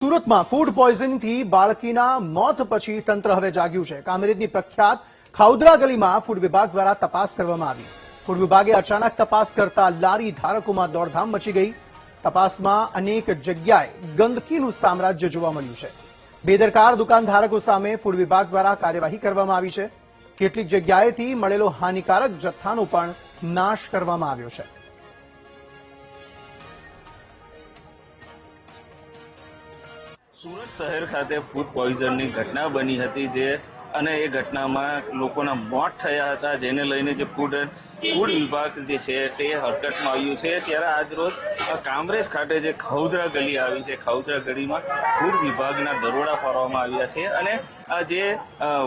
સુરતમાં ફૂડ પોઈઝનિંગથી બાળકીના મોત પછી તંત્ર હવે જાગ્યું છે। કામરેજની પ્રખ્યાત ખાઉદરા ગલીમાં ફૂડ વિભાગ દ્વારા તપાસ કરવામાં આવી। ફૂડ વિભાગે અચાનક તપાસ કરતા લારી ધારકોમાં દોડધામ મચી ગઈ। તપાસમાં અનેક જગ્યાએ ગંદકીનું સામ્રાજ્ય જોવા મળ્યું છે। બેદરકાર દુકાનધારકો સામે ફૂડ વિભાગ દ્વારા કાર્યવાહી કરવામાં આવી છે। કેટલીક જગ્યાએથી મળેલો હાનિકારક જથ્થાનો પણ નાશ કરવામાં આવ્યો છે। સુરત શહેર ખાતે ફૂડ પોઈઝનની ઘટના બની હતી અને એ ઘટનામાં લોકોના મોત થયા હતા, જેને લઈને જે ફૂડ વિભાગ જે છે તે હરકતમાં આવ્યું છે। ત્યારે આજરોજ કામરેજ ખાતે જે ખાઉદરા ગલી આવી છે, ખાઉદરા ગલીમાં ફૂડ વિભાગના દરોડા પાડવામાં આવ્યા છે અને આ જે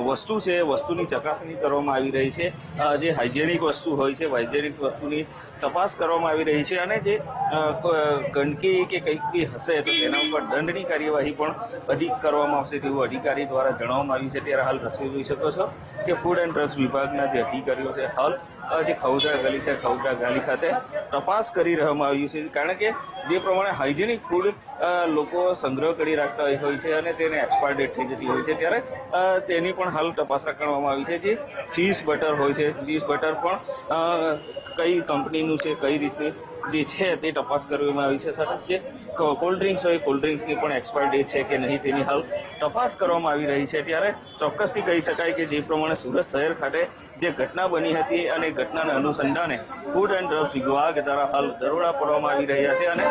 વસ્તુ છે વસ્તુની ચકાસણી કરવામાં આવી રહી છે। જે હાઇજેનિક વસ્તુ હોય છે, હાઇજેનિક વસ્તુની તપાસ કરવામાં આવી રહી છે અને જે ગંદકી કે કંઈક બી હશે તો તેના ઉપર દંડની કાર્યવાહી પણ અધિક કરવામાં આવશે તેવું અધિકારી દ્વારા જણાવવામાં આવ્યું છે। ત્યારે હાલ દ્રશ્યો જોઈ શકો છો કે ફૂડ એન્ડ ડ્રગ્સ વિભાગના જે અધિકારીઓ છે હાલ જે ખાઉદરા ગલી છે, ખાઉદરા ગલી ખાતે તપાસ કરી રહેવામાં આવ્યું છે, કારણ કે જે પ્રમાણે હાઇજેનિક ફૂડ લોકો સંગ્રહ કરી રાખતા હોય છે અને તેને એક્સપાયર ડેટ થઈ જતી હોય છે, ત્યારે તેની પણ હાલ તપાસ કરવામાં આવી છે। જે ચીઝ બટર હોય છે, ચીઝ બટર પણ કઈ કંપનીનું છે, કઈ રીતે જે છે તે તપાસ કરવામાં આવી છે। સાથે જે કોલ્ડ ડ્રિંક્સ હોય, કોલ્ડ ડ્રિંક્સની પણ એક્સપાયર ડેટ છે કે નહીં તેની હાલ તપાસ કરવામાં આવી રહી છે। ત્યારે ચોક્કસથી કહી શકાય કે જે પ્રમાણે સુરત શહેર ખાતે જે ઘટના બની હતી અને ઘટનાના અનુસંધાને ફૂડ એન્ડ ડ્રગ્સ વિભાગ દ્વારા હાલ દરોડા પાડવામાં આવી રહ્યા છે અને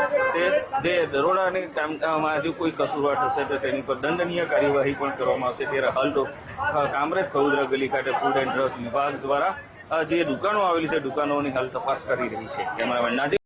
તે દરોડાની કામમાં જો કોઈ કસૂરવાર થશે તો તેની પર દંડનીય કાર્યવાહી પણ કરવામાં આવશે। ત્યારે હાલ તો કામરેજ ખાઉદરા ગલી ખાતે ફૂડ એન્ડ ડ્રગ્સ વિભાગ દ્વારા જે દુકાનો આવેલી છે, દુકાનોની હાલ તપાસ કરી રહી છે। કેમેરામેન